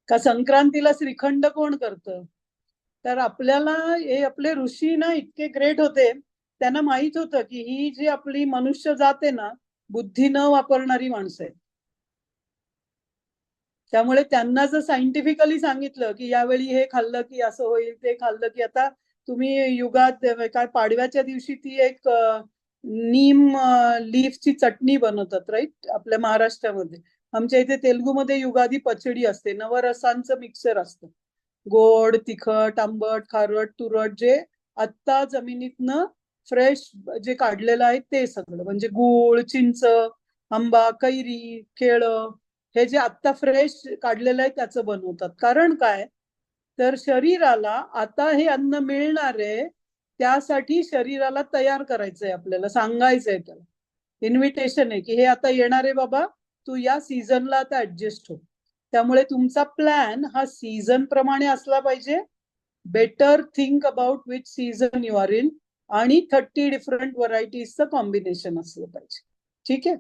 का संक्रांतीला श्रीखंड कोण करतं? तर आपल्याला हे आपले ऋषी ना इतके ग्रेट होते, त्यांना माहित होतं की ही जी आपली मनुष्य जाते ना, बुद्धी न वापरणारी माणसं आहेत. त्यामुळे त्यांना जर सायंटिफिकली सांगितलं की यावेळी हे खाल्लं की असं होईल, ते खाल्लं की, आता तुम्ही युगात काय पाडव्याच्या दिवशी ती एक नीम लीफची चटणी बनवतात, राईट? आपल्या महाराष्ट्रामध्ये. आमच्या इथे तेलुगूमध्ये युगादी पचडी असते, नवरसांचं मिक्सर असतं. गोड, तिखट, आंबट, खारट, तुरट, जे आत्ता जमिनीतनं फ्रेश जे काढलेलं आहे ते सगळं, म्हणजे गूळ, चिंच, आंबा, कैरी, केळं, हे जे आत्ता फ्रेश काढलेलं आहे त्याचं बनवतात. कारण काय? तर शरीराला आता हे अन्न मिळणार आहे, त्यासाठी शरीराला तयार करायचंय, आपल्याला सांगायचंय, त्याला इन्व्हिटेशन आहे की हे आता येणार आहे बाबा, तू या सीझनला आता ऍडजस्ट हो. त्यामुळे तुमचा प्लॅन हा सीझन प्रमाणे असला पाहिजे. Better think about which season you are in, आणि 30 डिफरंट व्हरायटीजचं कॉम्बिनेशन असलं पाहिजे. ठीक आहे.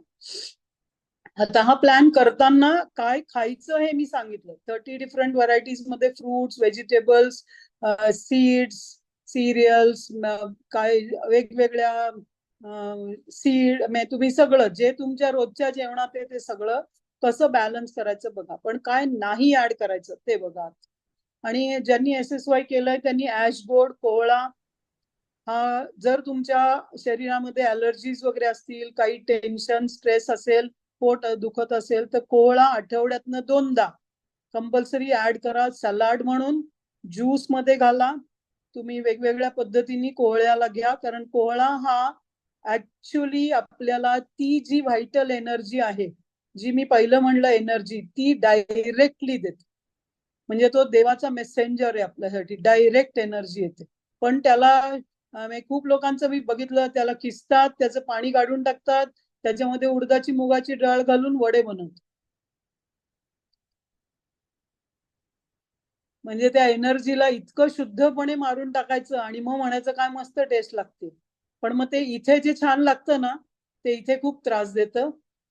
आता हा प्लॅन करताना काय खायचं हे मी सांगितलं. 30 डिफरंट व्हरायटीज मध्ये फ्रुट्स, व्हेजिटेबल्स, सीड्स, सिरियल्स, काय वेगवेगळ्या सीड, तुम्ही सगळं जे तुमच्या रोजच्या जेवणात आहे ते सगळं कसं बॅलन्स करायचं बघा, पण काय नाही ऍड करायचं ते बघा. आणि ज्यांनी SSY केलंय त्यांनी ऍशबोर्ड, कोहळा, हा जर तुमच्या शरीरामध्ये ॲलर्जीज वगैरे असतील, काही टेन्शन स्ट्रेस असेल, पोट दुखत असेल, तर कोहळा आठवड्यातनं 2दा कंपल्सरी ऍड करा. सलाड म्हणून, ज्यूस मध्ये घाला, तुम्ही वेगवेगळ्या पद्धतीने कोहळ्याला घ्या, कारण कोहळा हा ऍक्च्युली आपल्याला ती जी व्हायटल एनर्जी आहे, जी मी पहिलं म्हणलं एनर्जी, ती डायरेक्टली देते. म्हणजे तो देवाचा मेसेंजर आहे आपल्यासाठी, डायरेक्ट एनर्जी येते. पण त्याला खूप लोकांचं मी बघितलं, त्याला किसतात, त्याचं पाणी काढून टाकतात, त्याच्यामध्ये उडदाची मुगाची डाळ घालून वडे बनवतात. म्हणजे त्या एनर्जीला इतकं शुद्धपणे मारून टाकायचं आणि मग म्हणायचं काय मस्त टेस्ट लागते. पण मग ते इथे जे छान लागतं ना, ते इथे खूप त्रास देतं,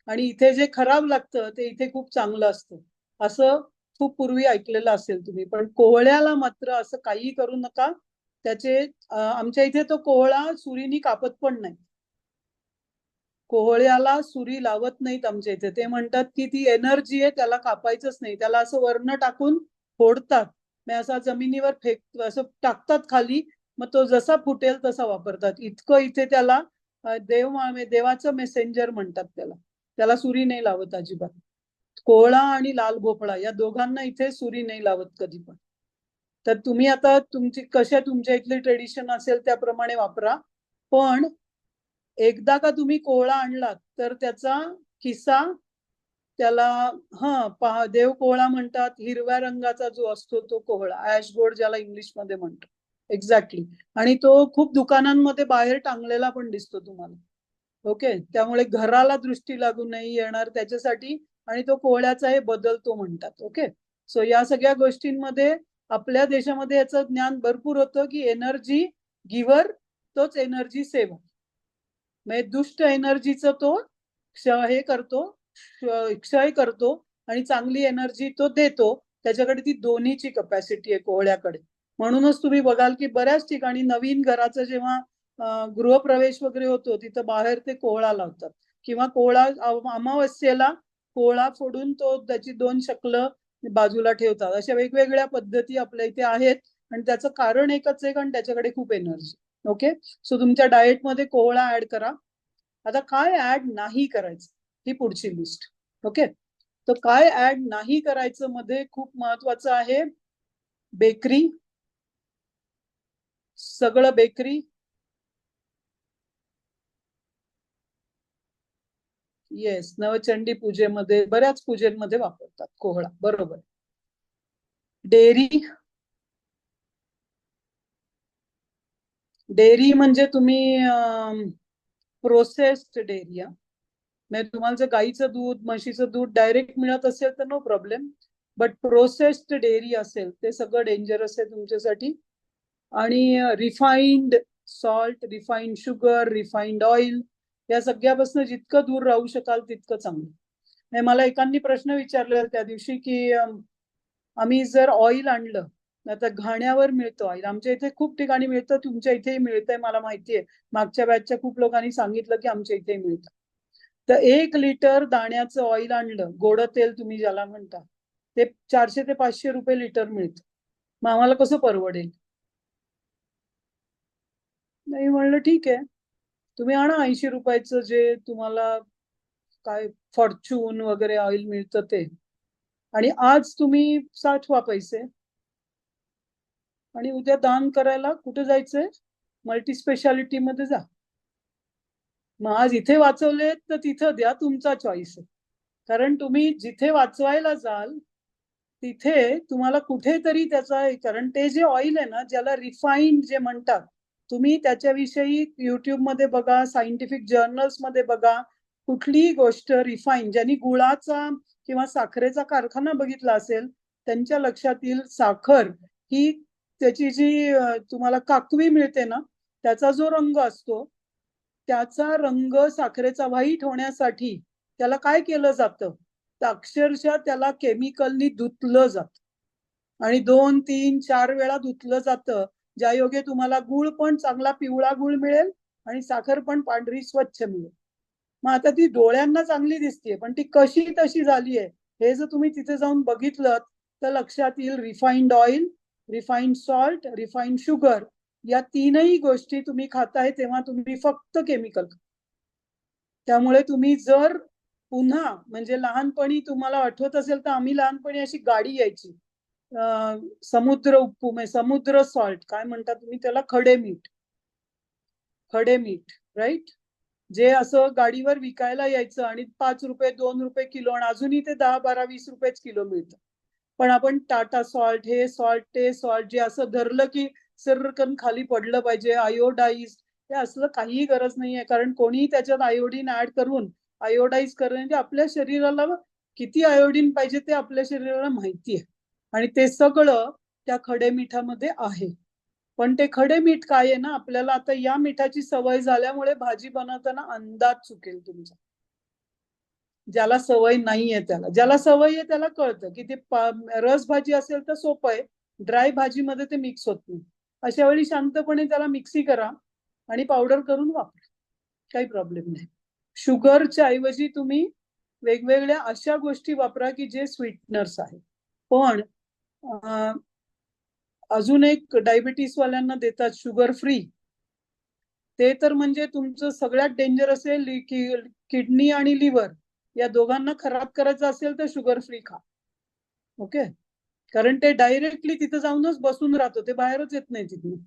आणि इथे जे खराब लागतं ते इथे खूप चांगलं असतं. असं खूप पूर्वी ऐकलेलं असेल तुम्ही. पण कोहळ्याला मात्र असं काही करू नका. त्याचे आमच्या इथे तो कोहळा सुरीनी कापत पण नाही. कोहळ्याला सुरी लावत नाहीत आमच्या इथे. ते म्हणतात की ती एनर्जी आहे, त्याला कापायचंच नाही. त्याला असं वर्ण टाकून फोडतात, मग असा जमिनीवर असं टाकतात खाली, मग तो जसा फुटेल तसा वापरतात. इतकं इथे त्याला देवाचं मेसेंजर म्हणतात त्याला. त्याला सुरी नाही लावत अजिबात. कोहळा आणि लाल भोपळा या दोघांना इथे सुरी नाही लावत कधी पण. तर तुम्ही आता तुमच्या इथले ट्रेडिशन असेल त्याप्रमाणे वापरा. पण एकदा का तुम्ही कोहळा आणलात तर त्याचा किस्सा, त्याला देव कोहळा म्हणतात. हिरव्या रंगाचा जो असतो तो कोहळा, ऍशबोर्ड ज्याला इंग्लिश मध्ये म्हणतो. एक्झॅक्टली. आणि तो खूप दुकानांमध्ये बाहेर टांगलेला पण दिसतो तुम्हाला. ओके, त्यामुळे घराला दृष्टी लागू नाही येणार त्याच्यासाठी. आणि तो कोहळ्याचा हे बदलतो म्हणतात. ओके, सो या सगळ्या गोष्टींमध्ये आपल्या देशामध्ये याचं ज्ञान भरपूर होतं की एनर्जी गिव्हर तोच एनर्जी सेव्हर. म्हणजे दुष्ट एनर्जीचं तो क्षय करतो आणि चांगली एनर्जी तो देतो. त्याच्याकडे ती दोन्हीची कपॅसिटी आहे कोहळ्याकडे. म्हणूनच तुम्ही बघाल की बऱ्याच ठिकाणी नवीन घराचं जेव्हा गृहप्रवेश वगैरे होतो तिथं बाहेर ते कोहळा लावतात, किंवा कोहळा अमावस्येला कोहळा फोडून तो त्याची 2 शकलं बाजूला ठेवतात. अशा वेगवेगळ्या पद्धती आपल्या इथे आहेत. आणि त्याचं कारण एकच आहे, कारण त्याच्याकडे खूप एनर्जी. ओके, सो तुमच्या डाएटमध्ये कोहळा ऍड करा. आता काय ऍड नाही करायचं ही पुढची लिस्ट. ओके, तर काय ऍड नाही करायचं मध्ये खूप महत्वाचं आहे, बेकरी, सगळं बेकरी. येस, नवचंडी पूजेमध्ये बऱ्याच पूजेमध्ये वापरतात कोहळा, बरोबर. डेअरी, डेअरी म्हणजे तुम्ही प्रोसेस्ड डेअरी. म्हणजे तुम्हाला जर गाईचं दूध, म्हशीचं दूध डायरेक्ट मिळत असेल तर no problem, but processed dairy असेल ते सगळं डेंजरस आहे तुमच्यासाठी. आणि refined salt, refined sugar, refined oil, या सगळ्यापासून जितकं दूर राहू शकाल तितकं चांगलं. मला एकांनी प्रश्न विचारलेला त्या दिवशी की आम्ही जर ऑइल आणलं, आता घाण्यावर मिळतं ऑइल, आमच्या इथे खूप ठिकाणी मिळतं, तुमच्या इथेही मिळतंय मला माहितीये. मागच्या बॅचच्या खूप लोकांनी सांगितलं की आमच्या इथेही मिळतं. तर 1 लिटर दाण्याचं ऑइल आणलं, गोड तेल तुम्ही ज्याला म्हणता, ते 400 ते 500 रुपये लिटर मिळतं. मग आम्हाला कसं परवडेल? नाही, म्हणलं ठीक आहे, तुम्ही आणा 80 रुपयाचं जे तुम्हाला काय फॉर्च्यून वगैरे ऑइल मिळतं ते, आणि आज तुम्ही साठवा पैसे, आणि उद्या दान करायला कुठे जायचंय? मल्टी स्पेशालिटी मध्ये जा. मग आज इथे वाचवले तर तिथं द्या, तुमचा चॉईस आहे. कारण तुम्ही जिथे वाचवायला जाल तिथे तुम्हाला कुठेतरी त्याचा, कारण ते जे ऑइल आहे ना, ज्याला रिफाईंड जे म्हणतात, तुम्ही त्याच्याविषयी युट्यूब मध्ये बघा, सायंटिफिक जर्नल्स मध्ये बघा, कुठलीही गोष्ट रिफाईन, ज्यांनी गुळाचा किंवा साखरेचा कारखाना बघितला असेल त्यांच्या लक्षात येईल, साखर ही त्याची जी तुम्हाला काकवी मिळते ना, त्याचा जो रंग असतो, त्याचा रंग साखरेचा व्हाईट होण्यासाठी त्याला काय केलं जातं, तर अक्षरशः त्याला केमिकलनी धुतलं जातं, आणि 2, 3, 4 वेळा धुतलं जातं, ज्यायोगे तुम्हाला गुळ पण चांगला पिवळा गुळ मिळेल आणि साखर पण पांढरी स्वच्छ मिळेल. मग आता ती डोळ्यांना चांगली दिसते, पण ती कशी तशी झाली आहे हे जर तुम्ही तिथे जाऊन बघितलं तर लक्षात येईल. Refined oil, refined salt, refined sugar या तीनही गोष्टी तुम्ही खाताय तेव्हा तुम्ही फक्त केमिकल. त्यामुळे तुम्ही जर पुन्हा म्हणजे लहानपणी तुम्हाला आठवत असेल तर आम्ही लहानपणी अशी गाडी यायची, समुद्र उप्पू म्हणजे समुद्र सॉल्ट काय म्हणता तुम्ही त्याला, खडे मीठ, खडे मीठ राईट, जे असं गाडीवर विकायला यायचं आणि 5 रुपये 2 रुपये किलो आणि अजूनही ते 10, 12, 20 रुपयेच किलो मिळतं. पण आपण टाटा सॉल्ट, हे सॉल्ट, ते सॉल्ट, जे असं धरलं की सर्रकन खाली पडलं पाहिजे, आयोडाईज, हे असलं काही गरज नाहीये. कारण कोणीही त्याच्यात आयोडीन ऍड करून आयोडाईज करणं म्हणजे आपल्या शरीराला किती आयोडीन पाहिजे ते आपल्या शरीराला माहिती आहे आणि ते सगळं त्या खडे मिठामध्ये आहे. पण ते खडे मीठ काय आहे ना, आपल्याला आता या मिठाची सवय झाल्यामुळे भाजी बनवताना अंदाज चुकेल तुमचा. ज्याला सवय नाहीये त्याला, ज्याला सवय आहे त्याला कळतं की ते रस भाजी असेल तर सोपं आहे, ड्राय भाजीमध्ये ते मिक्स होत नाही. अशा वेळी शांतपणे त्याला मिक्सी करा आणि पावडर करून वापरा, काही प्रॉब्लेम नाही. शुगरच्या ऐवजी तुम्ही वेगवेगळ्या अशा गोष्टी वापरा की जे स्वीटनर्स आहेत. पण अजून एक डायबिटीस वाल्यांना देतात शुगर फ्री, ते तर म्हणजे तुमचं सगळ्यात डेंजर असेल की किडनी आणि लिव्हर या दोघांना खराब करायचं असेल तर शुगर फ्री खा. ओके, कारण ते डायरेक्टली तिथे जाऊनच बसून राहतो, ते बाहेरच येत नाही तिथून.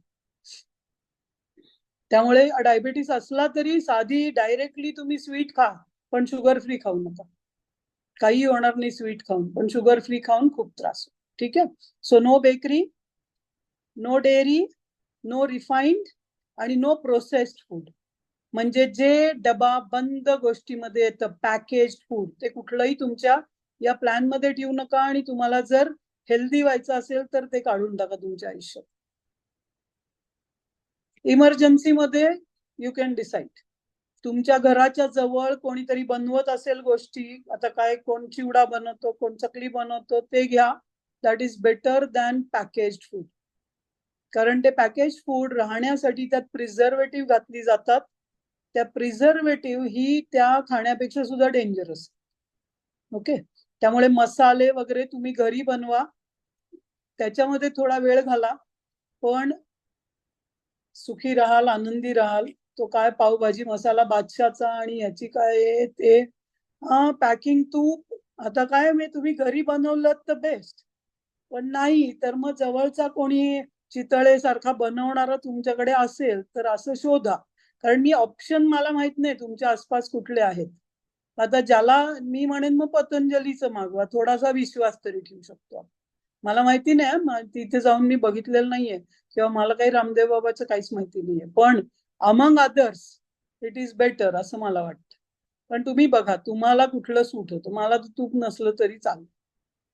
त्यामुळे डायबिटीस असला तरी साधी डायरेक्टली तुम्ही स्वीट खा, पण शुगर फ्री खाऊ नका. काही होणार नाही स्वीट खाऊन, पण शुगर फ्री खाऊन खूप त्रास. ठीक आहे. So no bakery, no dairy, no refined आणि नो प्रोसेस्ड फूड. म्हणजे जे डबा बंद गोष्टीमध्ये येतं पॅकेज फूड, ते कुठलंही तुमच्या या प्लॅन मध्ये ठेवू नका. आणि तुम्हाला जर हेल्दी व्हायचं असेल तर ते काढून टाका तुमच्या आयुष्यात. इमर्जन्सीमध्ये यू कॅन डिसाईड. तुमच्या घराच्या जवळ कोणीतरी बनवत असेल गोष्टी, आता काय कोण चिवडा बनवतो, कोण चकली बनवतो, ते घ्या. That is better than packaged food. कारण ते पॅकेज फूड राहण्यासाठी त्यात प्रिझर्वेटिव्ह घातली जातात. त्या प्रिझर्वेटिव्ह ही त्या खाण्यापेक्षा सुद्धा डेंजरस. ओके, त्यामुळे मसाले वगैरे तुम्ही घरी बनवा, त्याच्यामध्ये थोडा वेळ घाला, पण सुखी राहाल, आनंदी राहाल. तो काय पावभाजी मसाला बादशाचा आणि याची काय ते पॅकिंग तूप, आता काय मी तुम्ही घरी बनवलं तर बेस्ट, पण नाही तर मग जवळचा कोणी चितळे सारखा बनवणारा तुमच्याकडे असेल तर असं शोधा. कारण मी ऑप्शन मला माहित नाही तुमच्या आसपास कुठले आहेत. आता ज्याला मी म्हणेन मग पतंजलीचं मागवा, थोडासा विश्वास तरी ठेवू शकतो. मला माहिती नाही, तिथे जाऊन मी बघितलेलं नाहीये किंवा मला काही रामदेव बाबाचं काहीच माहिती नाहीये, पण among others it is better असं मला वाटतं. पण तुम्ही बघा तुम्हाला कुठलं सूट होतं. मला तूप नसलं तरी चालेल,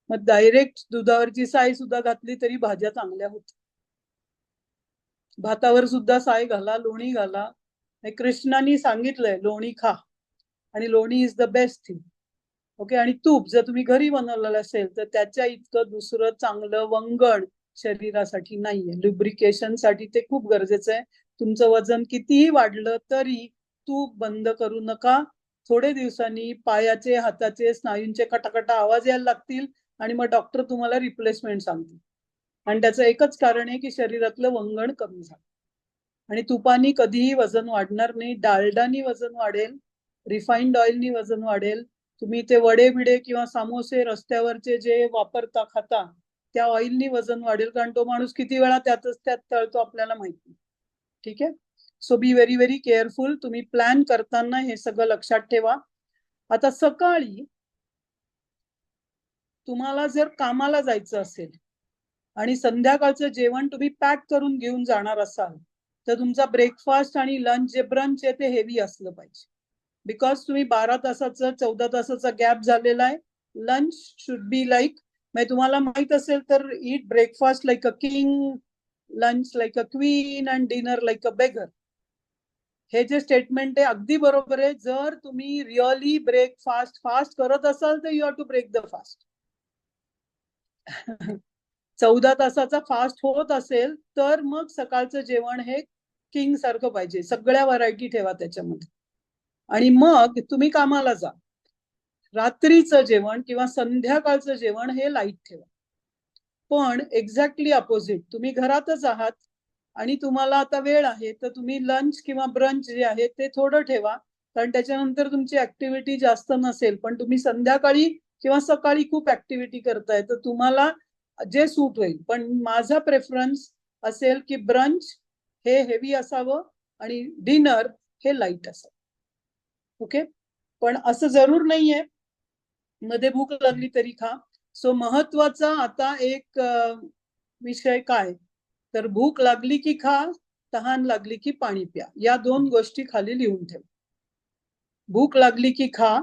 मग डायरेक्ट दुधावरची साय सुद्धा घातली तरी भाज्या चांगल्या होतात. भातावर सुद्धा साय घाला, लोणी घाला. कृष्णाने सांगितलंय लोणी खा, आणि लोणी is the best thing. Okay, आणि तूप जर तुम्ही घरी बनवलेलं असेल तर त्याच्या इतकं दुसरं चांगलं वंगण शरीरासाठी नाहीये. लुब्रिकेशन साठी ते खूप गरजेचं आहे. तुमचं वजन कितीही वाढलं तरी तूप बंद करू नका. थोडे दिवसांनी पायाचे हाताचे स्नायूंचे कटाकटा आवाज यायला लागतील आणि मग डॉक्टर तुम्हाला रिप्लेसमेंट सांगतील. आणि त्याचं एकच कारण आहे की शरीरातलं वंगण कमी झालं. आणि तुपानी कधीही वजन वाढणार नाही. डालडानी वजन वाढेल, रिफाईंड ऑइलनी वजन वाढेल. तुम्ही ते वडे बिडे किंवा समोसे रस्त्यावरचे जे वापरता खाता त्या ऑइलनी वजन वाढेल, कारण तो माणूस किती वेळा त्यातच त्यात तळतो आपल्याला माहिती. ठीक आहे. So be very very careful. तुम्ही प्लॅन करताना हे सगळं लक्षात ठेवा. आता सकाळी तुम्हाला जर कामाला जायचं असेल आणि संध्याकाळचं जेवण तुम्ही पॅक करून घेऊन जाणार असाल तर तुमचा ब्रेकफास्ट आणि लंच जे ब्रंच आहे ते हेवी असलं पाहिजे. बिकॉज तुम्ही 12 तासाचं 14 तासाचा गॅप झालेला आहे. लंच शुड बी लाईक, म्हणजे तुम्हाला माहित असेल तर eat breakfast like a king, lunch like a queen and dinner like a beggar. हे जे स्टेटमेंट आहे अगदी बरोबर आहे. जर तुम्ही रिअली ब्रेकफास्ट फास्ट करत असाल तर you have to break the fast. 14 तासाचा फास्ट होत असेल तर मग सकाळचं जेवण हे किंग सारखं पाहिजे, सगळ्या व्हरायटी ठेवा त्याच्यामध्ये, आणि मग तुम्ही कामाला जा. रात्रीचं जेवण किंवा संध्याकाळचं जेवण हे लाईट ठेवा. पण एक्झॅक्टली अपोजिट, तुम्ही घरातच आहात आणि तुम्हाला आता वेळ आहे तर तुम्ही लंच किंवा ब्रंच जे आहे ते थोडं ठेवा, कारण त्याच्यानंतर तुमची ऍक्टिव्हिटी जास्त नसेल, पण तुम्ही संध्याकाळी किंवा सकाळी खूप ऍक्टिव्हिटी करताय तर तुम्हाला जे सूट होईल. पण माझा प्रेफरन्स असेल की ब्रंच हे हेवी असावं आणि डिनर हे लाईट असावं. ओके, पण असं जरूर नाहीये मध्ये भूक लागली तरी खा. सो महत्वाचा आता एक विषय काय, तर भूक लागली की खा, तहान लागली की पाणी प्या, या 2 गोष्टी खाली लिहून ठेवा. भूक लागली की खा,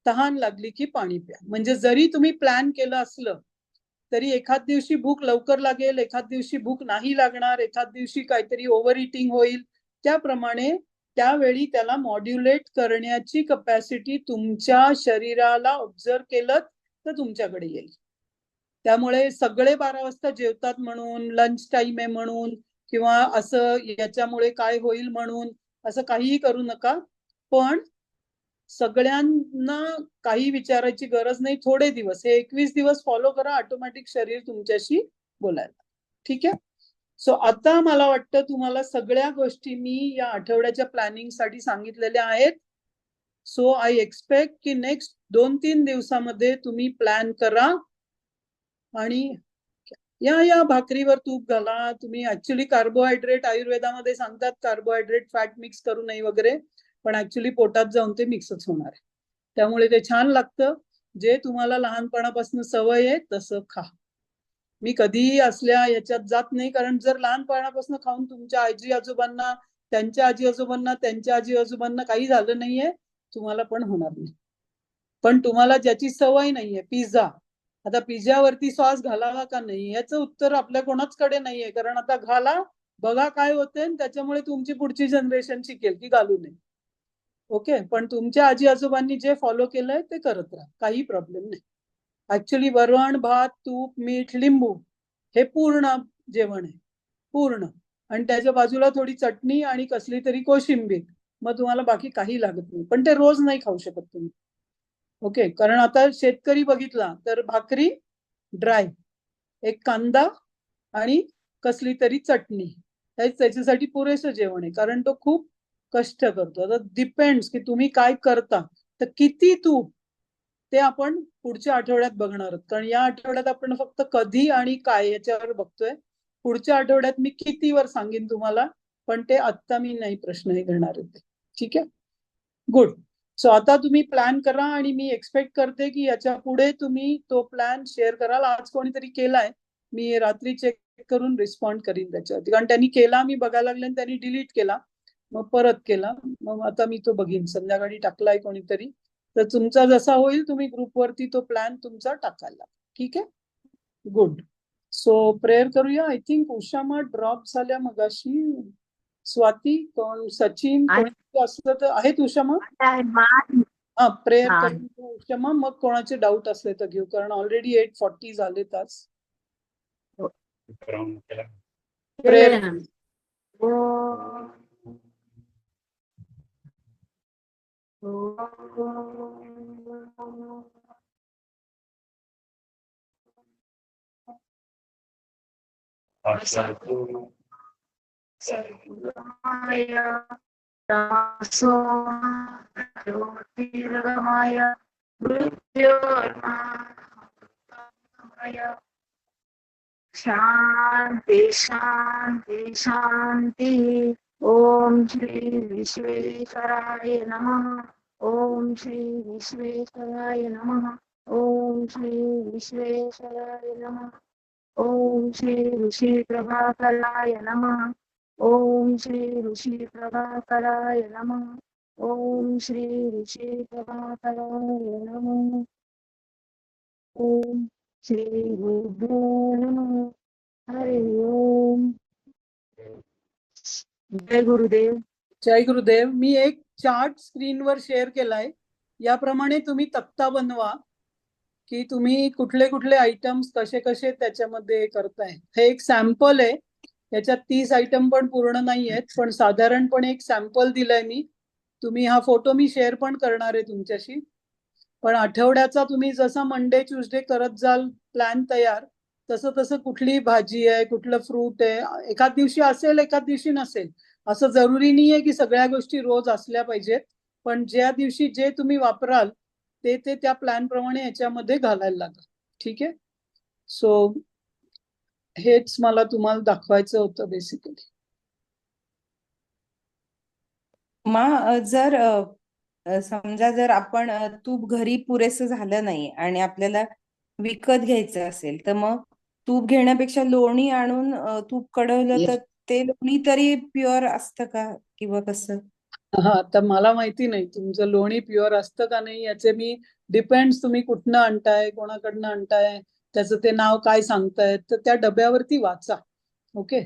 तहान लागली की पाणी प्या. म्हणजे जरी तुम्ही प्लॅन केलं असलं तरी एखाद दिवशी भूक लवकर लागेल, एखाद दिवशी भूक नाही लागणार, एखाद दिवशी काहीतरी ओव्हर इटिंग होईल. त्याप्रमाणे त्यावेळी त्याला मॉड्युलेट करण्याची कपॅसिटी तुमच्या शरीराला ऑब्झर्व केलं तर तुमच्याकडे येईल. त्यामुळे सगळे 12 वाजता जेवतात म्हणून, लंच टाइम आहे म्हणून, किंवा असं याच्यामुळे काय होईल म्हणून असं काहीही करू नका. पण सगळ्यांना काही विचारायची गरज नाही. थोडे दिवस, हे 21 दिवस फॉलो करा, ऑटोमॅटिक शरीर तुमच्याशी बोलायला. ठीक आहे. सो आता मला वाटतं तुम्हाला सगळ्या गोष्टी मी या आठवड्याच्या प्लॅनिंग साठी सांगितलेल्या आहेत. सो आय एक्सपेक्ट की नेक्स्ट 2-3 दिवसामध्ये तुम्ही प्लॅन करा आणि या भाकरीवर तूप घाला. तुम्ही ऍक्च्युली कार्बोहायड्रेट, आयुर्वेदामध्ये सांगतात कार्बोहायड्रेट फॅट मिक्स करू नये वगैरे, पण ऍक्च्युली पोटात जाऊन ते मिक्सच होणार आहे. त्यामुळे ते छान लागतं. जे तुम्हाला लहानपणापासून सवय आहे तसं खा. मी कधीही असल्या याच्यात जात नाही, कारण जर लहानपणापासून खाऊन तुमच्या आजी आजोबांना, त्यांच्या आजी आजोबांना, त्यांच्या आजी आजोबांना काही झालं नाहीये, तुम्हाला पण होणार नाही. पण तुम्हाला ज्याची सवय नाहीये, पिझ्झा, आता पिझ्झावरती सॉस घालावा का नाही याचं उत्तर आपल्या कोणाचकडे नाहीये, कारण आता घाला, बघा काय होते, त्याच्यामुळे तुमची पुढची जनरेशन शिकेल की घालू नये. ओके, पण तुमच्या आजी आजोबांनी जे फॉलो केलंय ते करत राहा, काही प्रॉब्लेम नाही. ऍक्च्युली वरण, भात, तूप, मीठ, लिंबू हे पूर्ण जेवण आहे, पूर्ण, आणि त्याच्या बाजूला थोडी चटणी आणि कसली तरी कोशिंबीर, मग तुम्हाला बाकी काही लागत नाही. पण ते रोज नाही खाऊ शकत तुम्ही. ओके, कारण आता शेतकरी बघितला तर भाकरी ड्राय, एक कांदा आणि कसली तरी चटणी, त्याच्यासाठी पुरेसं जेवण आहे, कारण तो खूप कष्ट करतो. आता डिपेंड्स की तुम्ही काय करता. तर किती तूप ते आपण पुढच्या आठवड्यात बघणार आहोत, कारण या आठवड्यात आपण फक्त कधी आणि काय याच्यावर बघतोय. पुढच्या आठवड्यात मी कितीवर सांगेन तुम्हाला, पण ते आत्ता मी नाही प्रश्न हे घेणार आहे. ठीक आहे, गुड. सो आता तुम्ही प्लॅन करा आणि मी एक्सपेक्ट करते की याच्या पुढे तुम्ही तो प्लॅन शेअर कराल. आज कोणीतरी केलाय, मी रात्री चेक करून रिस्पॉन्ड करीन त्याच्यावरती, कारण त्यांनी केला, मी बघायला लागले, त्यांनी डिलीट केला, मग परत केला, मग आता मी तो बघीन. संध्याकाळी टाकलाय कोणीतरी, तर तुमचा जसा होईल तुम्ही ग्रुपवरती तो प्लॅन तुमचा टाकायला. ठीक आहे, गुड. सो प्रेयर करूया. आय थिंक उषामा ड्रॉप झाल्या मगाशी. स्वाती, कोण, सचिन, कोणी असलं तर आहेत उषामा? हा, प्रेयर करून उषामा, मग कोणाचे डाऊट असले तर घेऊ, कारण ऑलरेडी 8:40 झाले तास. प्रेयर शांति शांति शांति. ओम श्री विश्वेश्वराय नमः. ओम श्री विश्वेश्वराय नमः. ओम श्री विश्वेश्वराय नमः. ओम श्री ऋषि प्रभाकराय नमः. ओम श्री ऋषि प्रभाकराय नमः. ओम श्री ऋषि प्रभाकराय नमः. ओम श्री गुरुभ्यो नमः. हरि ओम. जय गुरुदेव. जय गुरुदेव. मी एक चार्ट स्क्रीनवर शेअर केलाय, याप्रमाणे तुम्ही तक्ता बनवा की तुम्ही कुठले कुठले आयटम्स कसे कसे त्याच्यामध्ये करताय. हे एक सॅम्पल आहे. याच्यात 30 आयटम पण पूर्ण नाही आहेत, पण साधारणपणे एक सॅम्पल दिलंय मी. तुम्ही हा फोटो मी शेअर पण करणार आहे तुमच्याशी. पण आठवड्याचा तुम्ही जसा मंडे ट्युजडे करत जाल प्लॅन तयार, तसं तसं कुठली भाजी आहे, कुठलं फ्रूट आहे, एखाद दिवशी असेल एखाद दिवशी नसेल, असं जरुरी नाहीये की सगळ्या गोष्टी रोज असल्या पाहिजेत. पण ज्या दिवशी जे तुम्ही वापराल ते ते त्या प्लॅन प्रमाणे याच्यामध्ये घालायला लागा. ठीक आहे. सो हेच मला तुम्हाला दाखवायचं होतं बेसिकली. जर समजा जर आपण तूप घरी पुरेसं झालं नाही आणि आपल्याला विकत घ्यायचं असेल, तर मग तूप घेण्यापेक्षा लोणी आणून तूप कढवलं तर ते लोणी तरी प्युअर असतं का किंवा कसं? हा, तर मला माहिती नाही तुमचं लोणी प्युअर असतं का नाही याचे मी डिपेंड्स तुम्ही कुठनं आणताय, कोणाकडनं आणताय, त्याचं ते नाव काय सांगतायत, तर त्या डब्यावरती वाचा. ओके.